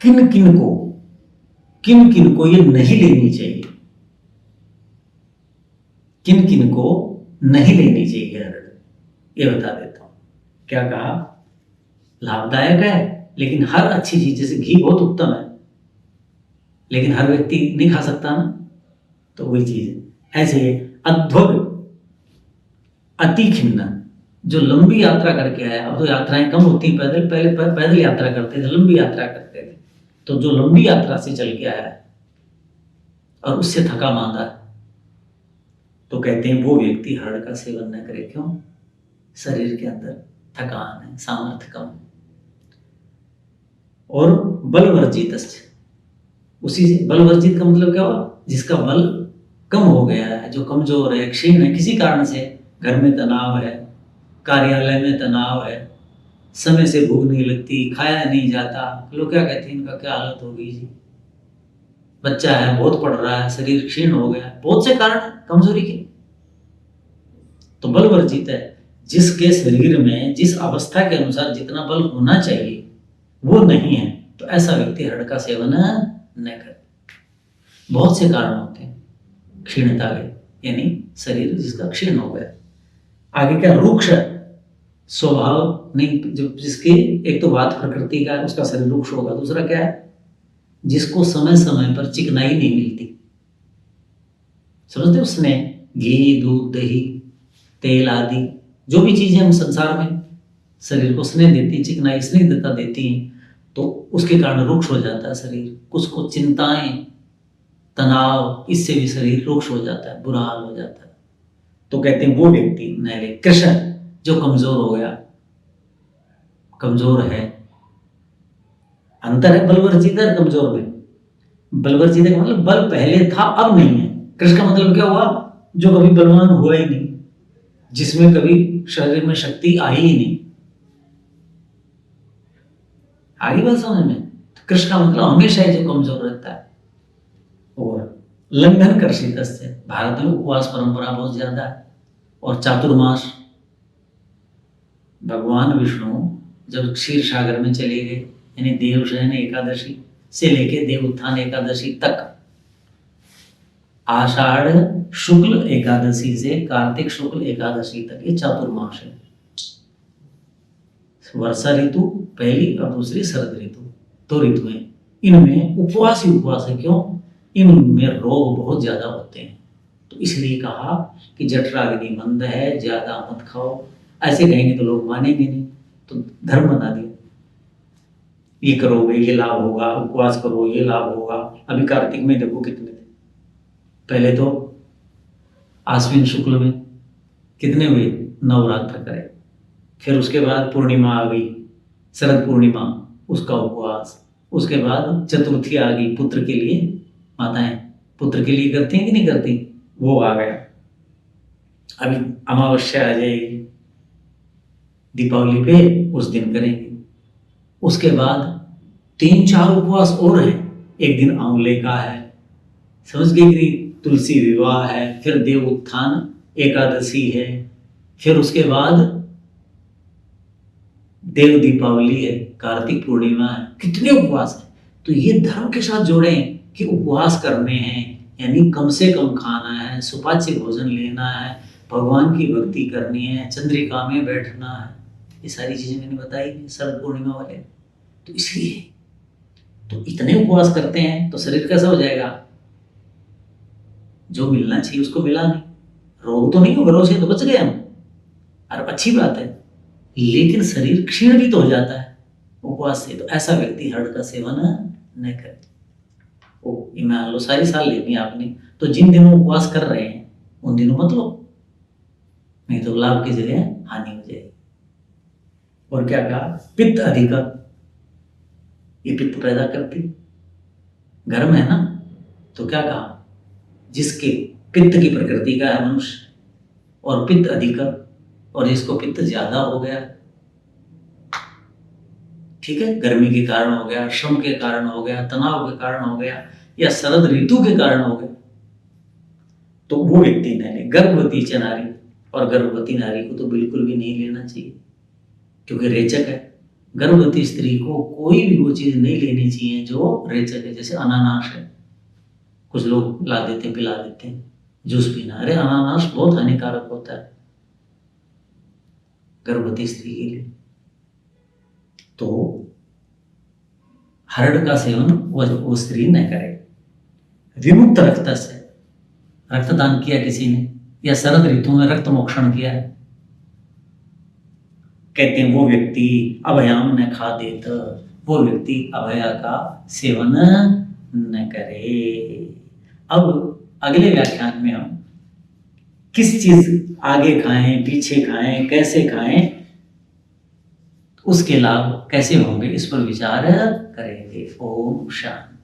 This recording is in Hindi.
किन किन को ये नहीं लेनी चाहिए, किन किन को नहीं लेनी चाहिए हरड़, ये बता देता हूं। क्या कहा? लाभदायक है, लेकिन हर अच्छी चीज, जैसे घी बहुत उत्तम है, लेकिन हर व्यक्ति नहीं खा सकता ना, तो वही चीज है। ऐसे अध्वग अति खिन्न, जो लंबी यात्रा करके आया, अब तो यात्राएं कम होती हैं, पैदल, पहले पैदल यात्रा करते थे, लंबी यात्रा करते थे, तो जो लंबी यात्रा से चल के आया है और उससे थका मांदा, तो कहते हैं वो व्यक्ति हरड़ का सेवन न करे। क्यों? शरीर के अंदर थकान है, सामर्थ्य कम है। और बलवर्जित, उसी से बलवर्जित का मतलब क्या हुआ? जिसका बल कम हो गया है, जो कमजोर है, क्षीण है, किसी कारण से, घर में तनाव है, कार्यालय में तनाव है, समय से भूख नहीं लगती, खाया नहीं जाता, लोग क्या कहते हैं इनका क्या हालत हो गई जी, बच्चा है, बहुत पढ़ रहा है, शरीर क्षीण हो गया, बहुत से कारण कमजोरी के। तो बलवर्जित है, जिसके शरीर में जिस अवस्था के अनुसार जितना बल होना चाहिए वो नहीं है, तो ऐसा व्यक्ति हरड़ का सेवन न करे। बहुत से कारण होते हैं क्षीणता के, यानी शरीर जिसका क्षीण हो गया। आगे क्या? रुक्ष स्वभाव नहीं, जो जिसके एक तो बात प्रकृति का है, उसका शरीर रुक्ष होगा। दूसरा क्या है? जिसको समय समय पर चिकनाई नहीं मिलती। समझते? उसने घी, दूध, दही, तेल आदि जो भी चीजें हम संसार में शरीर को स्नेह देती, चिकनाई स्निग्धता देती हैं, तो उसके कारण रुक्ष हो जाता है शरीर। कुछ चिंताएं, तनाव, इससे भी शरीर रुक्ष हो जाता है, बुरा हाल हो जाता है। तो कहते हैं वो व्यक्ति न ले। कृष्ण, जो कमजोर हो गया, कमजोर है, अंतर है बलवर्जित और कमजोर में। बलवर्जित का मतलब बल पहले था अब नहीं है। कृष्ण का मतलब क्या हुआ? जो कभी बलवान हुआ ही नहीं, जिसमें कभी शरीर में शक्ति आई ही नहीं। आगे बात समझ में? तो कृष्ण का मतलब हमेशा ही जो कमजोर रहता है। और लंघन कर्षित, भारत में उपवास परंपरा बहुत ज्यादा है। और चातुर्मास, भगवान विष्णु जब क्षीर सागर में चले गए, यानी देवशयन एकादशी से लेके देव उत्थान एकादशी तक, आषाढ़ शुक्ल एकादशी से कार्तिक शुक्ल एकादशी तक ये चातुर्मास है। वर्षा ऋतु पहली और दूसरी शरद ऋतु, दो ऋतुएं, इनमें उपवास ही उपवास है। क्यों? इनमें रोग बहुत ज्यादा होते हैं, तो इसलिए कहा कि जठराग्नि मंद है, ज्यादा मत खाओ। ऐसे कहेंगे तो लोग मानेंगे नहीं, तो धर्म बना दिया, ये करोगे ये लाभ होगा, उपवास करो ये लाभ होगा। अभी कार्तिक में देखो कितने थे, पहले तो आश्विन शुक्ल में कितने हुए? नवरात्र करे, फिर उसके बाद पूर्णिमा आ गई, शरद पूर्णिमा, उसका उपवास, उसके बाद चतुर्थी आ गई, पुत्र के लिए, माताएं पुत्र के लिए करती हैं कि नहीं करती, वो आ गया। अभी अमावस्या आ जाएगी दीपावली पे, उस दिन करेंगे। उसके बाद 3-4 उपवास और हैं। एक दिन आंवले का है, समझ गई कि तुलसी विवाह है, फिर देव उत्थान एकादशी है, फिर उसके बाद देव दीपावली है, कार्तिक पूर्णिमा है, कितने उपवास है। तो ये धर्म के साथ जोड़ें कि उपवास करने हैं, यानी कम से कम खाना है, सुपाच्य भोजन लेना है, भगवान की भक्ति करनी है, चंद्रिका में बैठना है। ये सारी चीजें मैंने बताई शरद पूर्णिमा वाले। तो इसलिए तो इतने उपवास करते हैं तो शरीर कैसा हो जाएगा? जो मिलना चाहिए उसको मिला नहीं, रोग तो नहीं होगा, रोग से तो बच गए हम, और अच्छी बात है, लेकिन शरीर क्षीण भी तो हो जाता है उपवास से। तो ऐसा व्यक्ति हरड़ का सेवन न करे। ये मान लो सारी साल लेनी है आपने, तो जिन दिनों उपवास कर रहे हैं उन दिनों मत लो, नहीं तो लाभ की जगह हानि हो जाएगी। और क्या कहा? पित्त अधिक, ये पित्त पैदा करती, घर में है ना, तो क्या कहा? जिसके पित्त की प्रकृति का है मनुष्य, और पित्त अधिक, और जिसको पित्त ज्यादा हो गया, ठीक है, गर्मी के कारण हो गया, श्रम के कारण हो गया, तनाव के कारण हो गया, या शरद ऋतु के कारण हो गया, तो वो व्यक्ति न ले। गर्भवती नारी, और गर्भवती नारी को तो बिल्कुल भी नहीं लेना चाहिए, क्योंकि रेचक है, गर्भवती स्त्री को कोई भी वो चीज नहीं लेनी चाहिए जो रेचक है। जैसे अनानास है, कुछ लोग ला देते पिला देते हैं जूस पीना, अरे अनानास बहुत हानिकारक होता है गर्भवती स्त्री के लिए। तो हरड़ का सेवन वो स्त्री न करे। विमुक्त रक्त से रक्तदान किया किसी ने, या शरद ऋतु में रक्त मोक्षण किया है, कहते हैं वो व्यक्ति अभयाम न खा देत, वो व्यक्ति अभया का सेवन न करे। अब अगले व्याख्यान में हम किस चीज आगे खाएं, पीछे खाएं, कैसे खाएं, उसके लाभ कैसे होंगे, इस पर विचार करेंगे। ओम शांति।